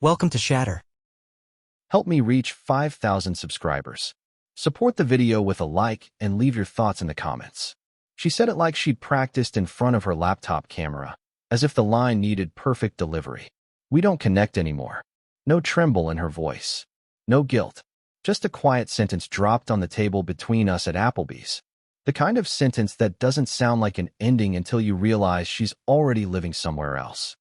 Welcome to Shatter. Help me reach 5,000 subscribers. Support the video with a like and leave your thoughts in the comments. She said it like she'd practiced in front of her laptop camera, as if the line needed perfect delivery. We don't connect anymore. No tremble in her voice. No guilt. Just a quiet sentence dropped on the table between us at Applebee's. The kind of sentence that doesn't sound like an ending until you realize she's already living somewhere else.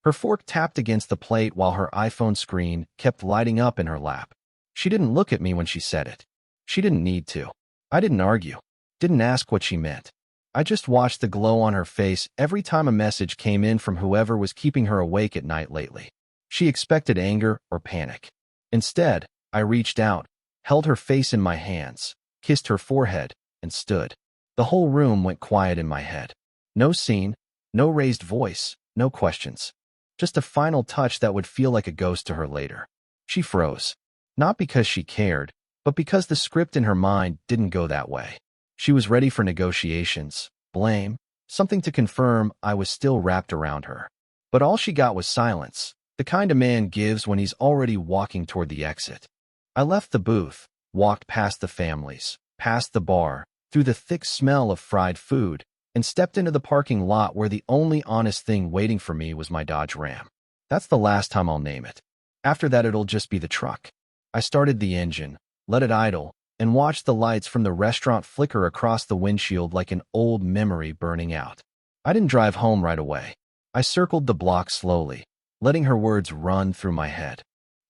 Her fork tapped against the plate while her iPhone screen kept lighting up in her lap. She didn't look at me when she said it. She didn't need to. I didn't argue. Didn't ask what she meant. I just watched the glow on her face every time a message came in from whoever was keeping her awake at night lately. She expected anger or panic. Instead, I reached out, held her face in my hands, kissed her forehead, and stood. The whole room went quiet in my head. No scene, no raised voice, no questions. Just a final touch that would feel like a ghost to her later. She froze. Not because she cared, but because the script in her mind didn't go that way. She was ready for negotiations, blame, something to confirm I was still wrapped around her. But all she got was silence, the kind a man gives when he's already walking toward the exit. I left the booth, walked past the families, past the bar, through the thick smell of fried food, and stepped into the parking lot where the only honest thing waiting for me was my Dodge Ram. That's the last time I'll name it. After that, it'll just be the truck. I started the engine, let it idle, and watched the lights from the restaurant flicker across the windshield like an old memory burning out. I didn't drive home right away. I circled the block slowly, letting her words run through my head.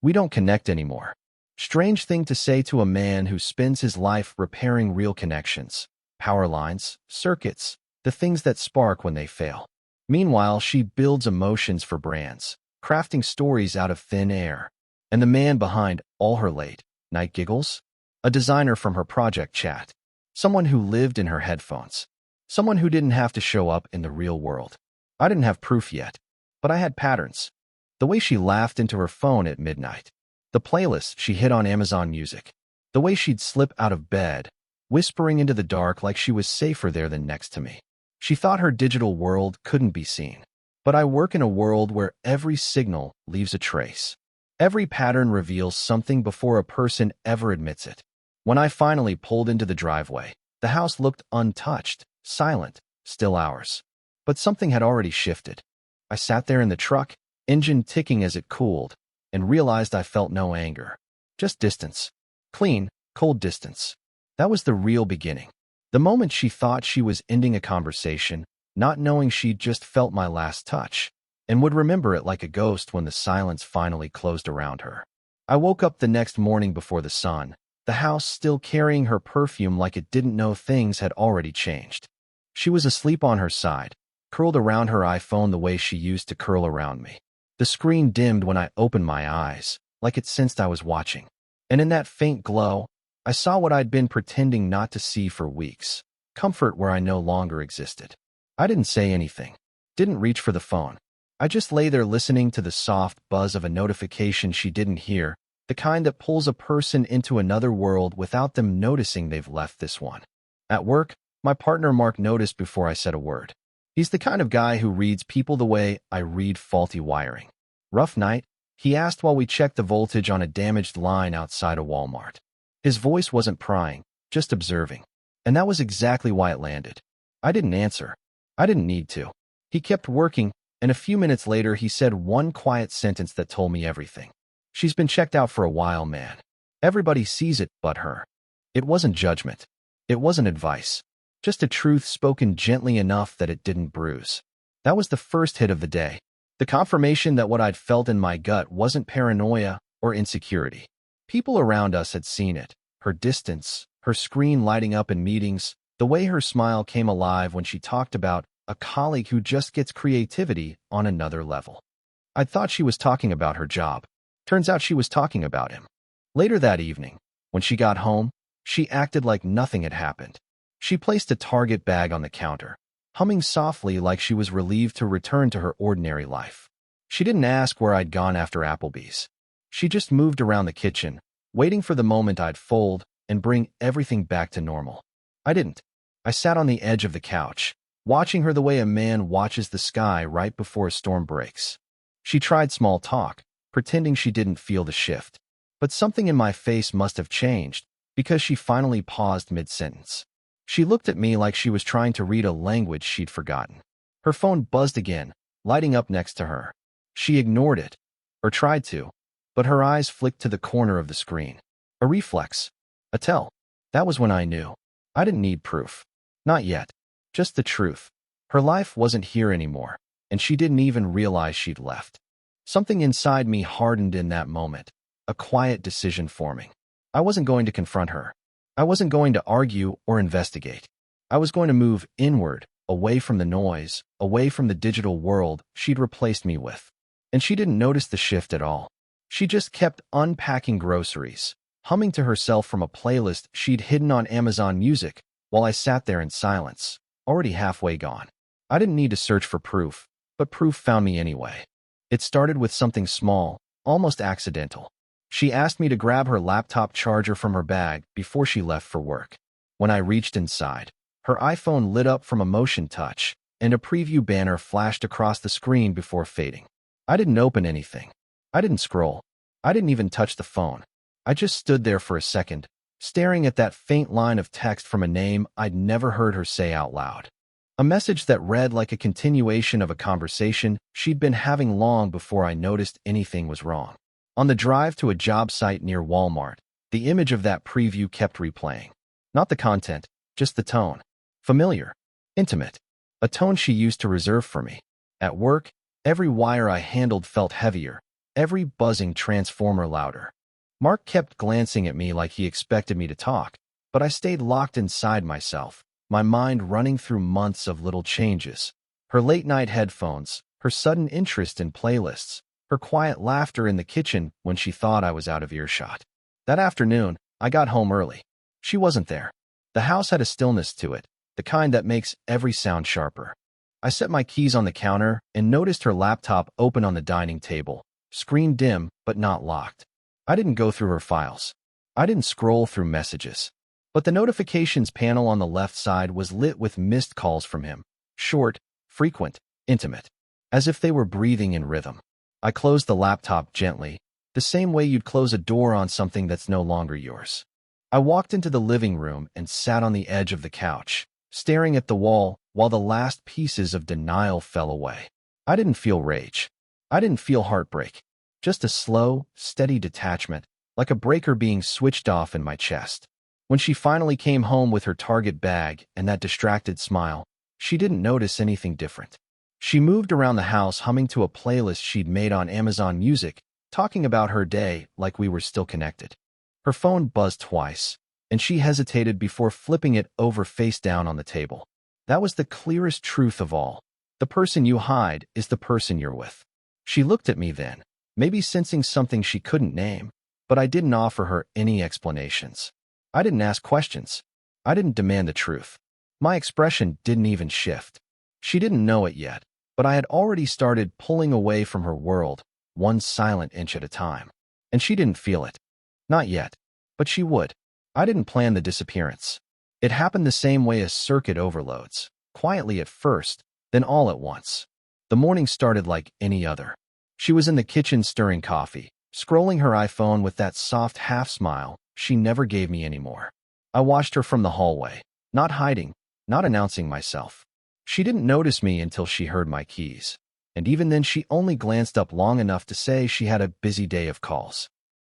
We don't connect anymore. Strange thing to say to a man who spends his life repairing real connections, power lines, circuits, the things that spark when they fail. Meanwhile, she builds emotions for brands, crafting stories out of thin air. And the man behind all her late-night giggles? A designer from her project chat. Someone who lived in her headphones. Someone who didn't have to show up in the real world. I didn't have proof yet, but I had patterns. The way she laughed into her phone at midnight. The playlist she hit on Amazon Music. The way she'd slip out of bed, whispering into the dark like she was safer there than next to me. She thought her digital world couldn't be seen. But I work in a world where every signal leaves a trace. Every pattern reveals something before a person ever admits it. When I finally pulled into the driveway, the house looked untouched, silent, still ours. But something had already shifted. I sat there in the truck, engine ticking as it cooled, and realized I felt no anger. Just distance. Clean, cold distance. That was the real beginning. The moment she thought she was ending a conversation, not knowing she'd just felt my last touch, and would remember it like a ghost when the silence finally closed around her. I woke up the next morning before the sun, the house still carrying her perfume like it didn't know things had already changed. She was asleep on her side, curled around her iPhone the way she used to curl around me. The screen dimmed when I opened my eyes, like it sensed I was watching. And in that faint glow, I saw what I'd been pretending not to see for weeks. Comfort where I no longer existed. I didn't say anything. Didn't reach for the phone. I just lay there listening to the soft buzz of a notification she didn't hear, the kind that pulls a person into another world without them noticing they've left this one. At work, my partner Mark noticed before I said a word. He's the kind of guy who reads people the way I read faulty wiring. Rough night, he asked while we checked the voltage on a damaged line outside a Walmart. His voice wasn't prying, just observing. And that was exactly why it landed. I didn't answer. I didn't need to. He kept working, and a few minutes later he said one quiet sentence that told me everything. She's been checked out for a while, man. Everybody sees it but her. It wasn't judgment. It wasn't advice. Just a truth spoken gently enough that it didn't bruise. That was the first hit of the day. The confirmation that what I'd felt in my gut wasn't paranoia or insecurity. People around us had seen it. Her distance, her screen lighting up in meetings, the way her smile came alive when she talked about a colleague who just gets creativity on another level. I'd thought she was talking about her job. Turns out she was talking about him. Later that evening, when she got home, she acted like nothing had happened. She placed a Target bag on the counter, humming softly like she was relieved to return to her ordinary life. She didn't ask where I'd gone after Applebee's. She just moved around the kitchen, waiting for the moment I'd fold and bring everything back to normal. I didn't. I sat on the edge of the couch, watching her the way a man watches the sky right before a storm breaks. She tried small talk, pretending she didn't feel the shift. But something in my face must have changed, because she finally paused mid-sentence. She looked at me like she was trying to read a language she'd forgotten. Her phone buzzed again, lighting up next to her. She ignored it, or tried to, but her eyes flicked to the corner of the screen. A reflex. A tell. That was when I knew. I didn't need proof. Not yet. Just the truth. Her life wasn't here anymore, and she didn't even realize she'd left. Something inside me hardened in that moment, a quiet decision forming. I wasn't going to confront her. I wasn't going to argue or investigate. I was going to move inward, away from the noise, away from the digital world she'd replaced me with. And she didn't notice the shift at all. She just kept unpacking groceries, humming to herself from a playlist she'd hidden on Amazon Music, while I sat there in silence, already halfway gone. I didn't need to search for proof, but proof found me anyway. It started with something small, almost accidental. She asked me to grab her laptop charger from her bag before she left for work. When I reached inside, her iPhone lit up from a motion touch, and a preview banner flashed across the screen before fading. I didn't open anything. I didn't scroll. I didn't even touch the phone. I just stood there for a second, staring at that faint line of text from a name I'd never heard her say out loud. A message that read like a continuation of a conversation she'd been having long before I noticed anything was wrong. On the drive to a job site near Walmart, the image of that preview kept replaying. Not the content, just the tone. Familiar. Intimate. A tone she used to reserve for me. At work, every wire I handled felt heavier, every buzzing transformer louder. Mark kept glancing at me like he expected me to talk, but I stayed locked inside myself, my mind running through months of little changes. Her late-night headphones, her sudden interest in playlists, her quiet laughter in the kitchen when she thought I was out of earshot. That afternoon, I got home early. She wasn't there. The house had a stillness to it, the kind that makes every sound sharper. I set my keys on the counter and noticed her laptop open on the dining table, screen dim but not locked. I didn't go through her files. I didn't scroll through messages. But the notifications panel on the left side was lit with missed calls from him. Short, frequent, intimate. As if they were breathing in rhythm. I closed the laptop gently, the same way you'd close a door on something that's no longer yours. I walked into the living room and sat on the edge of the couch, staring at the wall while the last pieces of denial fell away. I didn't feel rage. I didn't feel heartbreak. Just a slow, steady detachment, like a breaker being switched off in my chest. When she finally came home with her Target bag and that distracted smile, she didn't notice anything different. She moved around the house humming to a playlist she'd made on Amazon Music, talking about her day like we were still connected. Her phone buzzed twice, and she hesitated before flipping it over face down on the table. That was the clearest truth of all. The person you hide is the person you're with. She looked at me then, maybe sensing something she couldn't name, but I didn't offer her any explanations. I didn't ask questions. I didn't demand the truth. My expression didn't even shift. She didn't know it yet, but I had already started pulling away from her world, one silent inch at a time. And she didn't feel it. Not yet, but she would. I didn't plan the disappearance. It happened the same way as circuit overloads, quietly at first, then all at once. The morning started like any other. She was in the kitchen stirring coffee, scrolling her iPhone with that soft half-smile she never gave me anymore. I watched her from the hallway, not hiding, not announcing myself. She didn't notice me until she heard my keys, and even then she only glanced up long enough to say she had a busy day of calls.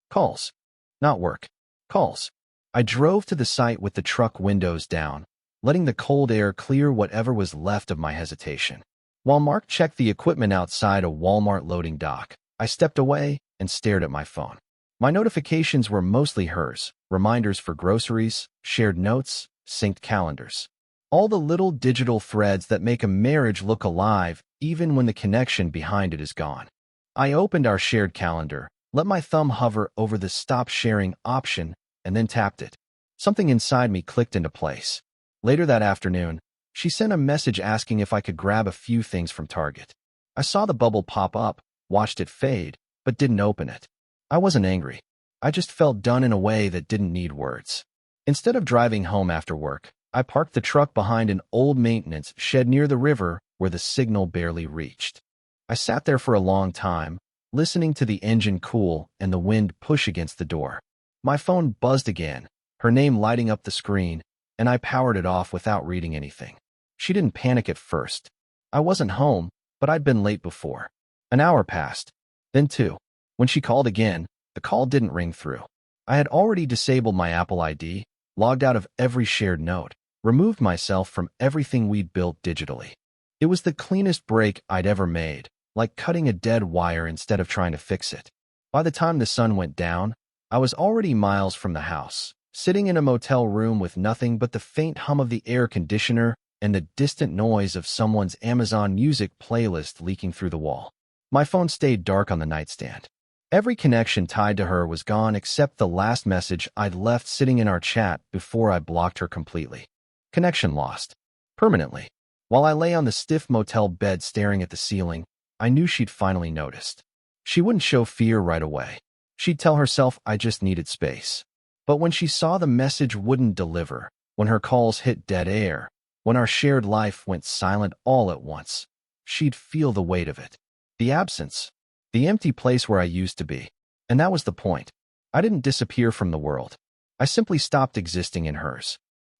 Calls. Not work. Calls. I drove to the site with the truck windows down, letting the cold air clear whatever was left of my hesitation. While Mark checked the equipment outside a Walmart loading dock, I stepped away and stared at my phone. My notifications were mostly hers, reminders for groceries, shared notes, synced calendars. All the little digital threads that make a marriage look alive even when the connection behind it is gone. I opened our shared calendar, let my thumb hover over the stop sharing option, and then tapped it. Something inside me clicked into place. Later that afternoon, she sent a message asking if I could grab a few things from Target. I saw the bubble pop up, watched it fade, but didn't open it. I wasn't angry. I just felt done in a way that didn't need words. Instead of driving home after work, I parked the truck behind an old maintenance shed near the river where the signal barely reached. I sat there for a long time, listening to the engine cool and the wind push against the door. My phone buzzed again, her name lighting up the screen, and I powered it off without reading anything. She didn't panic at first. I wasn't home, but I'd been late before. An hour passed, then two. When she called again, the call didn't ring through. I had already disabled my Apple ID, logged out of every shared note, removed myself from everything we'd built digitally. It was the cleanest break I'd ever made, like cutting a dead wire instead of trying to fix it. By the time the sun went down, I was already miles from the house, sitting in a motel room with nothing but the faint hum of the air conditioner and the distant noise of someone's Amazon Music playlist leaking through the wall. My phone stayed dark on the nightstand. Every connection tied to her was gone except the last message I'd left sitting in our chat before I blocked her completely. Connection lost. Permanently. While I lay on the stiff motel bed staring at the ceiling, I knew she'd finally noticed. She wouldn't show fear right away. She'd tell herself I just needed space. But when she saw the message wouldn't deliver, when her calls hit dead air, when our shared life went silent all at once, she'd feel the weight of it. The absence. The empty place where I used to be. And that was the point. I didn't disappear from the world. I simply stopped existing in hers.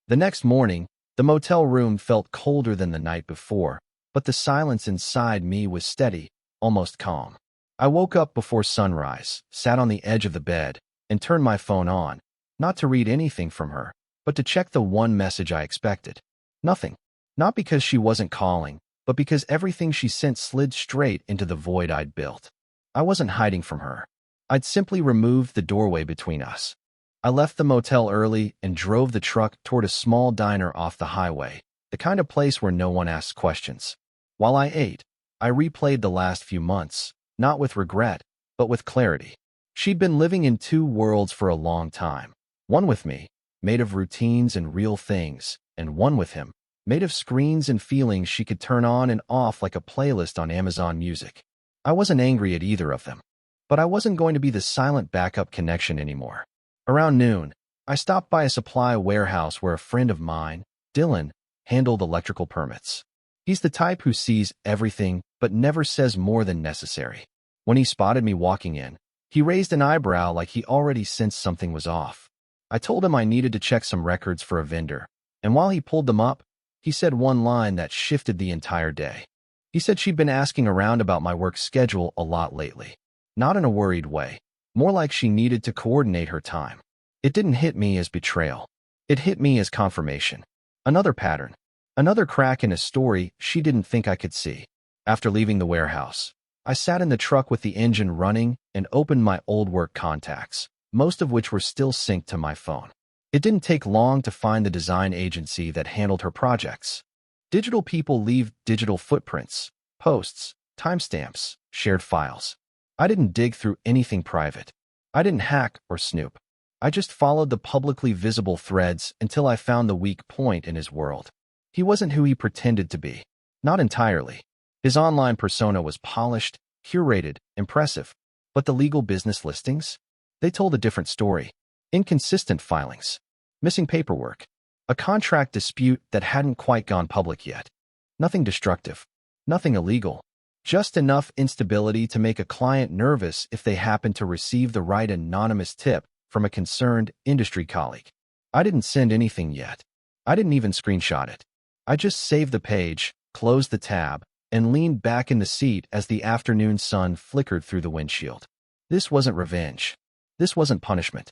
The next morning, the motel room felt colder than the night before, but the silence inside me was steady, almost calm. I woke up before sunrise, sat on the edge of the bed, and turned my phone on, not to read anything from her, but to check the one message I expected. Nothing. Not because she wasn't calling, but because everything she sent slid straight into the void I'd built. I wasn't hiding from her. I'd simply removed the doorway between us. I left the motel early and drove the truck toward a small diner off the highway, the kind of place where no one asks questions. While I ate, I replayed the last few months, not with regret, but with clarity. She'd been living in two worlds for a long time. One with me, made of routines and real things, and one with him, made of screens and feelings she could turn on and off like a playlist on Amazon Music. I wasn't angry at either of them, but I wasn't going to be the silent backup connection anymore. Around noon, I stopped by a supply warehouse where a friend of mine, Dylan, handled electrical permits. He's the type who sees everything but never says more than necessary. When he spotted me walking in, he raised an eyebrow like he already sensed something was off. I told him I needed to check some records for a vendor, and while he pulled them up, he said one line that shifted the entire day. He said she'd been asking around about my work schedule a lot lately. Not in a worried way, more like she needed to coordinate her time. It didn't hit me as betrayal. It hit me as confirmation. Another pattern. Another crack in a story she didn't think I could see. After leaving the warehouse, I sat in the truck with the engine running and opened my old work contacts, most of which were still synced to my phone. It didn't take long to find the design agency that handled her projects. Digital people leave digital footprints, posts, timestamps, shared files. I didn't dig through anything private. I didn't hack or snoop. I just followed the publicly visible threads until I found the weak point in his world. He wasn't who he pretended to be. Not entirely. His online persona was polished, curated, impressive. But the legal business listings? They told a different story. Inconsistent filings. Missing paperwork. A contract dispute that hadn't quite gone public yet. Nothing destructive. Nothing illegal. Just enough instability to make a client nervous if they happened to receive the right anonymous tip from a concerned industry colleague. I didn't send anything yet. I didn't even screenshot it. I just saved the page, closed the tab, and leaned back in the seat as the afternoon sun flickered through the windshield. This wasn't revenge. This wasn't punishment.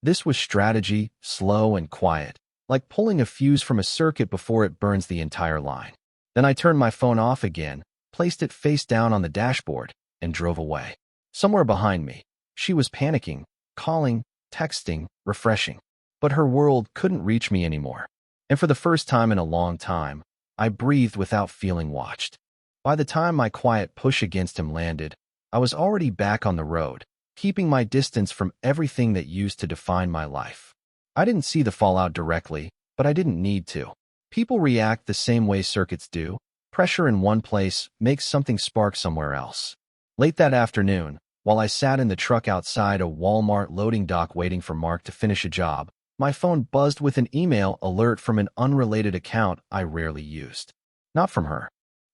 This was strategy, slow and quiet, like pulling a fuse from a circuit before it burns the entire line. Then I turned my phone off again, placed it face down on the dashboard, and drove away. Somewhere behind me, she was panicking, calling, texting, refreshing. But her world couldn't reach me anymore. And for the first time in a long time, I breathed without feeling watched. By the time my quiet push against him landed, I was already back on the road, keeping my distance from everything that used to define my life. I didn't see the fallout directly, but I didn't need to. People react the same way circuits do. Pressure in one place makes something spark somewhere else. Late that afternoon, while I sat in the truck outside a Walmart loading dock waiting for Mark to finish a job, my phone buzzed with an email alert from an unrelated account I rarely used. Not from her.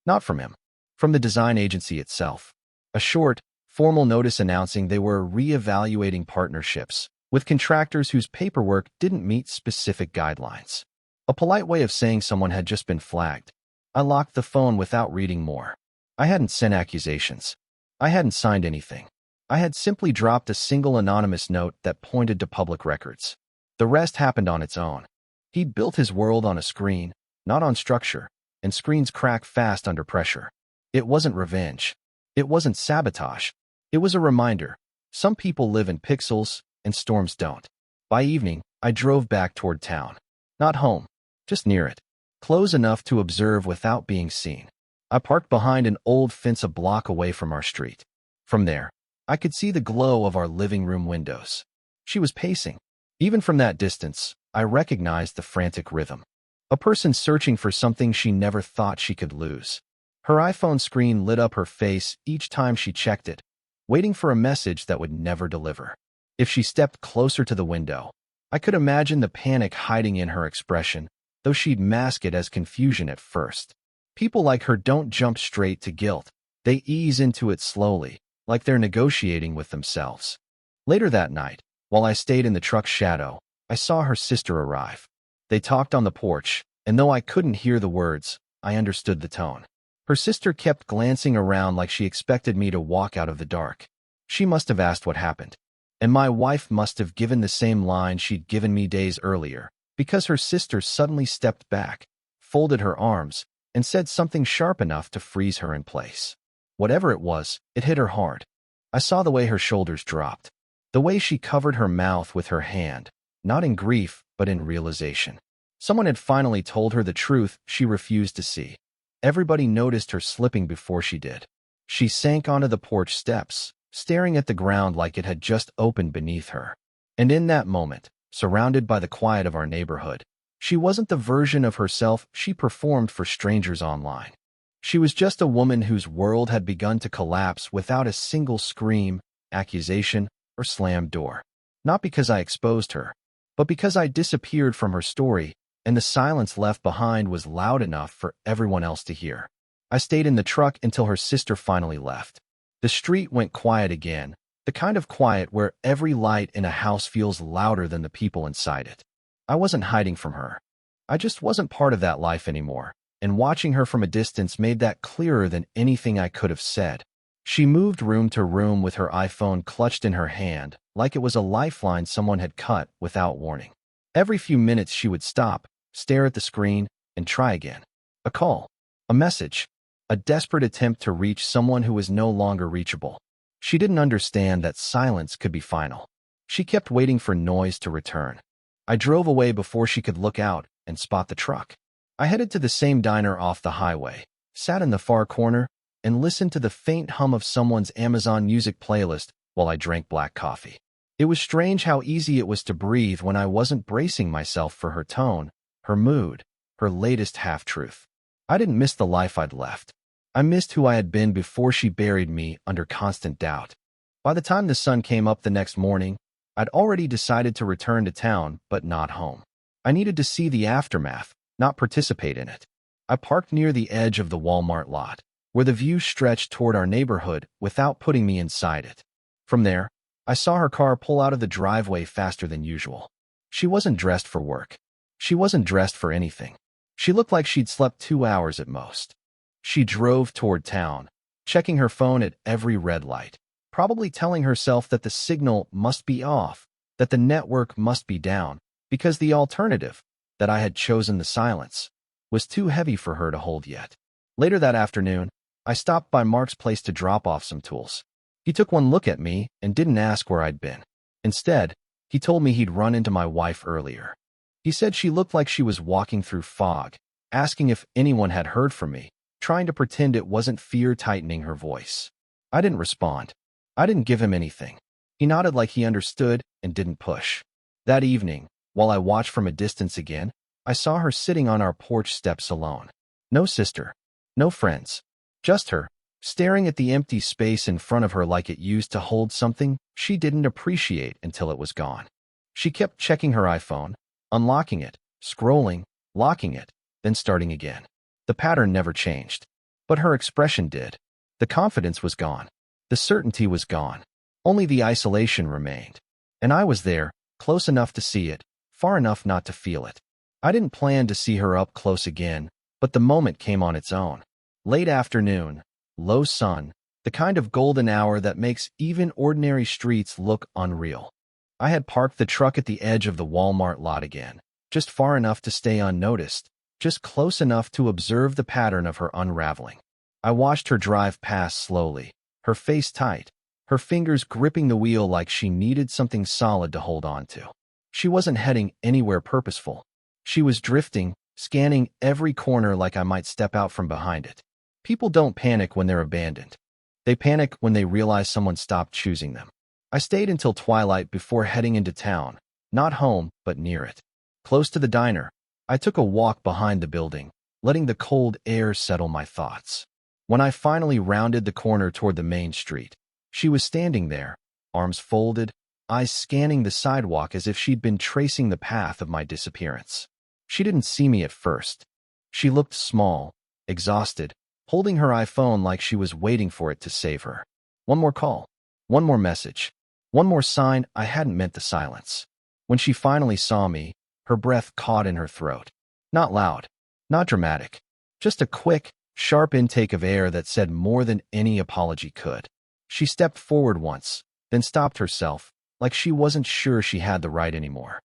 Not from him. From the design agency itself. A short, Formal notice announcing they were re-evaluating partnerships with contractors whose paperwork didn't meet specific guidelines. A polite way of saying someone had just been flagged. I locked the phone without reading more. I hadn't sent accusations. I hadn't signed anything. I had simply dropped a single anonymous note that pointed to public records. The rest happened on its own. He'd built his world on a screen, not on structure, and screens crack fast under pressure. It wasn't revenge. It wasn't sabotage. It was a reminder. Some people live in pixels, and storms don't. By evening, I drove back toward town. Not home, just near it. Close enough to observe without being seen. I parked behind an old fence a block away from our street. From there, I could see the glow of our living room windows. She was pacing. Even from that distance, I recognized the frantic rhythm. A person searching for something she never thought she could lose. Her iPhone screen lit up her face each time she checked it, waiting for a message that would never deliver. If she stepped closer to the window, I could imagine the panic hiding in her expression, though she'd mask it as confusion at first. People like her don't jump straight to guilt. They ease into it slowly, like they're negotiating with themselves. Later that night, while I stayed in the truck's shadow, I saw her sister arrive. They talked on the porch, and though I couldn't hear the words, I understood the tone. Her sister kept glancing around like she expected me to walk out of the dark. She must have asked what happened. And my wife must have given the same line she'd given me days earlier, because her sister suddenly stepped back, folded her arms, and said something sharp enough to freeze her in place. Whatever it was, it hit her hard. I saw the way her shoulders dropped, the way she covered her mouth with her hand, not in grief, but in realization. Someone had finally told her the truth she refused to see. Everybody noticed her slipping before she did. She sank onto the porch steps, staring at the ground like it had just opened beneath her. And in that moment, surrounded by the quiet of our neighborhood, she wasn't the version of herself she performed for strangers online. She was just a woman whose world had begun to collapse without a single scream, accusation, or slammed door. Not because I exposed her, but because I disappeared from her story, and the silence left behind was loud enough for everyone else to hear. I stayed in the truck until her sister finally left. The street went quiet again, the kind of quiet where every light in a house feels louder than the people inside it. I wasn't hiding from her. I just wasn't part of that life anymore, and watching her from a distance made that clearer than anything I could have said. She moved room to room with her iPhone clutched in her hand, like it was a lifeline someone had cut without warning. Every few minutes she would stop, stare at the screen, and try again. A call, a message, a desperate attempt to reach someone who was no longer reachable. She didn't understand that silence could be final. She kept waiting for noise to return. I drove away before she could look out and spot the truck. I headed to the same diner off the highway, sat in the far corner, and listened to the faint hum of someone's Amazon Music playlist while I drank black coffee. It was strange how easy it was to breathe when I wasn't bracing myself for her tone, her mood, her latest half-truth. I didn't miss the life I'd left. I missed who I had been before she buried me under constant doubt. By the time the sun came up the next morning, I'd already decided to return to town, but not home. I needed to see the aftermath, not participate in it. I parked near the edge of the Walmart lot, where the view stretched toward our neighborhood without putting me inside it. From there, I saw her car pull out of the driveway faster than usual. She wasn't dressed for work. She wasn't dressed for anything. She looked like she'd slept 2 hours at most. She drove toward town, checking her phone at every red light, probably telling herself that the signal must be off, that the network must be down, because the alternative, that I had chosen the silence, was too heavy for her to hold yet. Later that afternoon, I stopped by Mark's place to drop off some tools. He took one look at me and didn't ask where I'd been. Instead, he told me he'd run into my wife earlier. He said she looked like she was walking through fog, asking if anyone had heard from me, trying to pretend it wasn't fear tightening her voice. I didn't respond. I didn't give him anything. He nodded like he understood and didn't push. That evening, while I watched from a distance again, I saw her sitting on our porch steps alone. No sister, no friends, just her, staring at the empty space in front of her like it used to hold something she didn't appreciate until it was gone. She kept checking her iPhone, unlocking it, scrolling, locking it, then starting again. The pattern never changed, but her expression did. The confidence was gone. The certainty was gone. Only the isolation remained. And I was there, close enough to see it, far enough not to feel it. I didn't plan to see her up close again, but the moment came on its own. Late afternoon, low sun, the kind of golden hour that makes even ordinary streets look unreal. I had parked the truck at the edge of the Walmart lot again, just far enough to stay unnoticed, just close enough to observe the pattern of her unraveling. I watched her drive past slowly, her face tight, her fingers gripping the wheel like she needed something solid to hold on to. She wasn't heading anywhere purposeful. She was drifting, scanning every corner like I might step out from behind it. People don't panic when they're abandoned. They panic when they realize someone stopped choosing them. I stayed until twilight before heading into town, not home, but near it. Close to the diner, I took a walk behind the building, letting the cold air settle my thoughts. When I finally rounded the corner toward the main street, she was standing there, arms folded, eyes scanning the sidewalk as if she'd been tracing the path of my disappearance. She didn't see me at first. She looked small, exhausted, holding her iPhone like she was waiting for it to save her. One more call, one more message, one more sign I hadn't meant to silence. When she finally saw me, her breath caught in her throat. Not loud, not dramatic, just a quick, sharp intake of air that said more than any apology could. She stepped forward once, then stopped herself, like she wasn't sure she had the right anymore.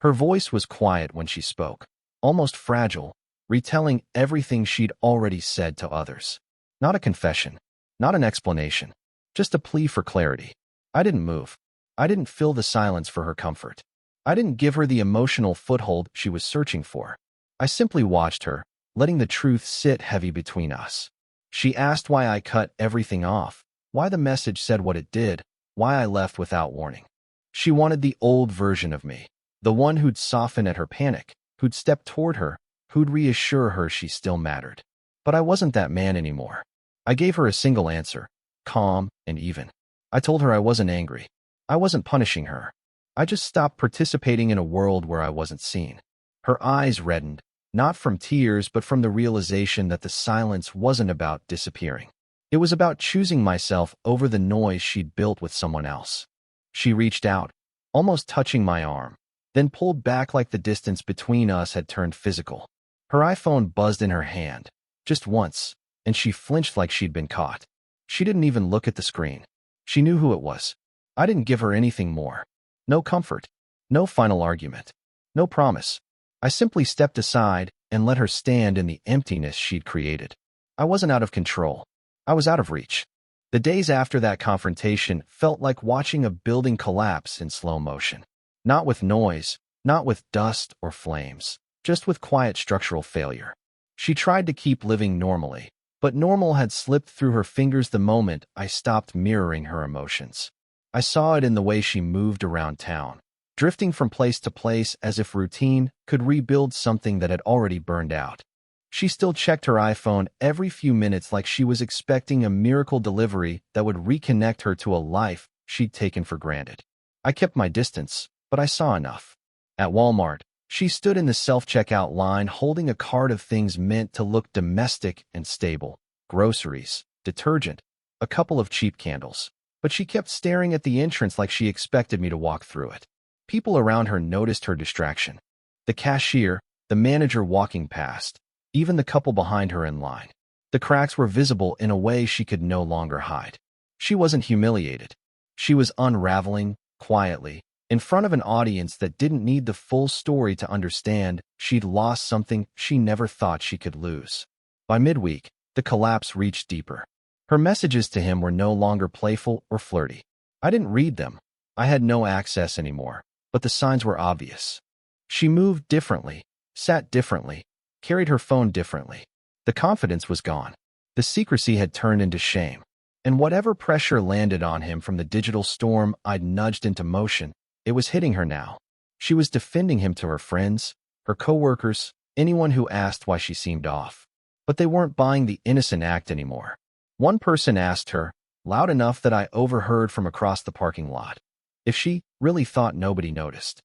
Her voice was quiet when she spoke, almost fragile, retelling everything she'd already said to others. Not a confession, not an explanation, just a plea for clarity. I didn't move. I didn't fill the silence for her comfort. I didn't give her the emotional foothold she was searching for. I simply watched her, letting the truth sit heavy between us. She asked why I cut everything off, why the message said what it did, why I left without warning. She wanted the old version of me, the one who'd soften at her panic, who'd step toward her, who'd reassure her she still mattered. But I wasn't that man anymore. I gave her a single answer, calm and even. I told her I wasn't angry. I wasn't punishing her. I just stopped participating in a world where I wasn't seen. Her eyes reddened, not from tears but from the realization that the silence wasn't about disappearing. It was about choosing myself over the noise she'd built with someone else. She reached out, almost touching my arm, then pulled back like the distance between us had turned physical. Her iPhone buzzed in her hand, just once, and she flinched like she'd been caught. She didn't even look at the screen. She knew who it was. I didn't give her anything more. No comfort, no final argument, no promise. I simply stepped aside and let her stand in the emptiness she'd created. I wasn't out of control. I was out of reach. The days after that confrontation felt like watching a building collapse in slow motion. Not with noise, not with dust or flames, just with quiet structural failure. She tried to keep living normally, but normal had slipped through her fingers the moment I stopped mirroring her emotions. I saw it in the way she moved around town, drifting from place to place as if routine could rebuild something that had already burned out. She still checked her iPhone every few minutes like she was expecting a miracle delivery that would reconnect her to a life she'd taken for granted. I kept my distance, but I saw enough. At Walmart, she stood in the self-checkout line holding a cart of things meant to look domestic and stable. Groceries, detergent, a couple of cheap candles. But she kept staring at the entrance like she expected me to walk through it. People around her noticed her distraction. The cashier, the manager walking past, even the couple behind her in line. The cracks were visible in a way she could no longer hide. She wasn't humiliated. She was unraveling, quietly, in front of an audience that didn't need the full story to understand she'd lost something she never thought she could lose. By midweek, the collapse reached deeper. Her messages to him were no longer playful or flirty. I didn't read them. I had no access anymore, but the signs were obvious. She moved differently, sat differently, carried her phone differently. The confidence was gone. The secrecy had turned into shame. And whatever pressure landed on him from the digital storm I'd nudged into motion, it was hitting her now. She was defending him to her friends, her coworkers, anyone who asked why she seemed off. But they weren't buying the innocent act anymore. One person asked her, loud enough that I overheard from across the parking lot, if she really thought nobody noticed.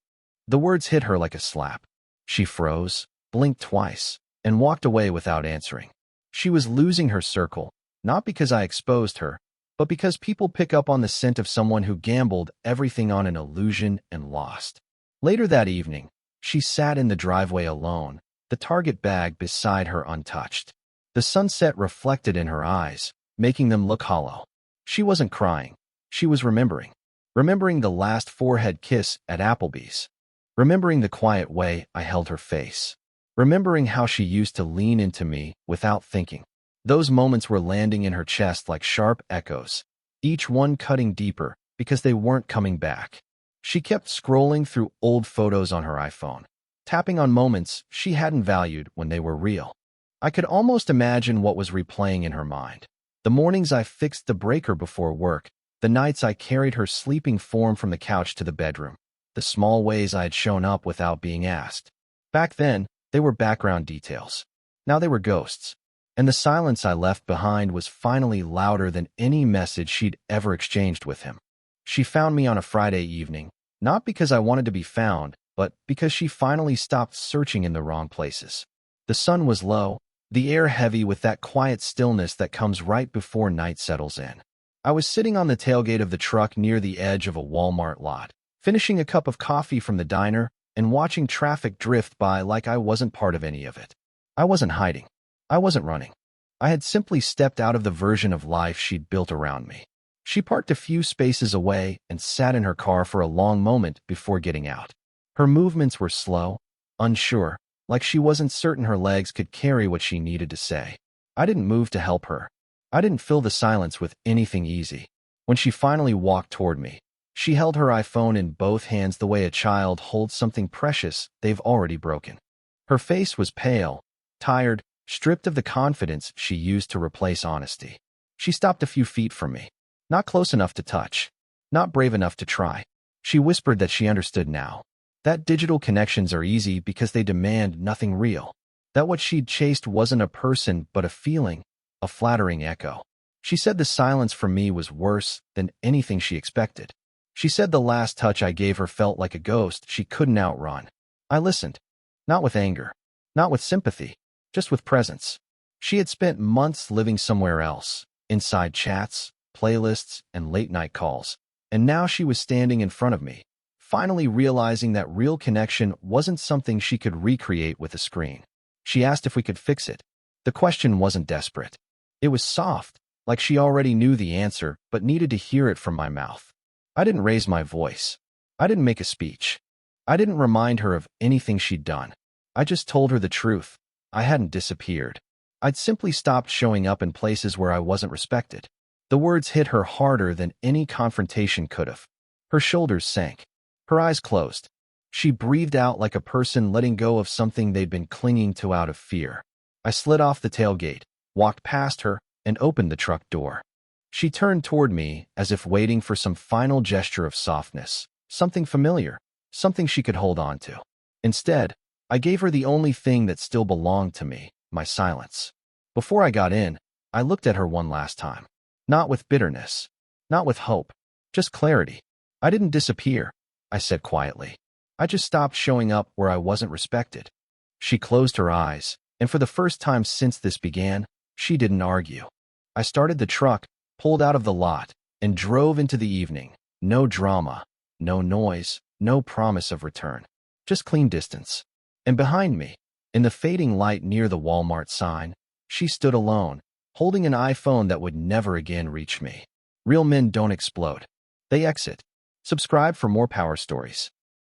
The words hit her like a slap. She froze, blinked twice, and walked away without answering. She was losing her circle, not because I exposed her, but because people pick up on the scent of someone who gambled everything on an illusion and lost. Later that evening, she sat in the driveway alone, the Target bag beside her untouched. The sunset reflected in her eyes, making them look hollow. She wasn't crying. She was remembering. Remembering the last forehead kiss at Applebee's. Remembering the quiet way I held her face. Remembering how she used to lean into me without thinking. Those moments were landing in her chest like sharp echoes, each one cutting deeper because they weren't coming back. She kept scrolling through old photos on her iPhone, tapping on moments she hadn't valued when they were real. I could almost imagine what was replaying in her mind. The mornings I fixed the breaker before work, the nights I carried her sleeping form from the couch to the bedroom, the small ways I had shown up without being asked. Back then, they were background details. Now they were ghosts. And the silence I left behind was finally louder than any message she'd ever exchanged with him. She found me on a Friday evening, not because I wanted to be found, but because she finally stopped searching in the wrong places. The sun was low, the air heavy with that quiet stillness that comes right before night settles in. I was sitting on the tailgate of the truck near the edge of a Walmart lot, finishing a cup of coffee from the diner and watching traffic drift by like I wasn't part of any of it. I wasn't hiding. I wasn't running. I had simply stepped out of the version of life she'd built around me. She parked a few spaces away and sat in her car for a long moment before getting out. Her movements were slow, unsure, like she wasn't certain her legs could carry what she needed to say. I didn't move to help her. I didn't fill the silence with anything easy. When she finally walked toward me, she held her iPhone in both hands the way a child holds something precious they've already broken. Her face was pale, tired, stripped of the confidence she used to replace honesty. She stopped a few feet from me. Not close enough to touch. Not brave enough to try. She whispered that she understood now. That digital connections are easy because they demand nothing real. That what she'd chased wasn't a person but a feeling, a flattering echo. She said the silence from me was worse than anything she expected. She said the last touch I gave her felt like a ghost she couldn't outrun. I listened. Not with anger. Not with sympathy. Just with presence. She had spent months living somewhere else, inside chats, playlists, and late-night calls, and now she was standing in front of me, finally realizing that real connection wasn't something she could recreate with a screen. She asked if we could fix it. The question wasn't desperate. It was soft, like she already knew the answer but needed to hear it from my mouth. I didn't raise my voice. I didn't make a speech. I didn't remind her of anything she'd done. I just told her the truth. I hadn't disappeared. I'd simply stopped showing up in places where I wasn't respected. The words hit her harder than any confrontation could have. Her shoulders sank. Her eyes closed. She breathed out like a person letting go of something they'd been clinging to out of fear. I slid off the tailgate, walked past her, and opened the truck door. She turned toward me as if waiting for some final gesture of softness, something familiar, something she could hold on to. Instead, I gave her the only thing that still belonged to me, my silence. Before I got in, I looked at her one last time. Not with bitterness. Not with hope. Just clarity. I didn't disappear, I said quietly. I just stopped showing up where I wasn't respected. She closed her eyes, and for the first time since this began, she didn't argue. I started the truck, pulled out of the lot, and drove into the evening. No drama, no noise, no promise of return. Just clean distance. And behind me, in the fading light near the Walmart sign, she stood alone, holding an iPhone that would never again reach me. Real men don't explode. They exit. Subscribe for more power stories.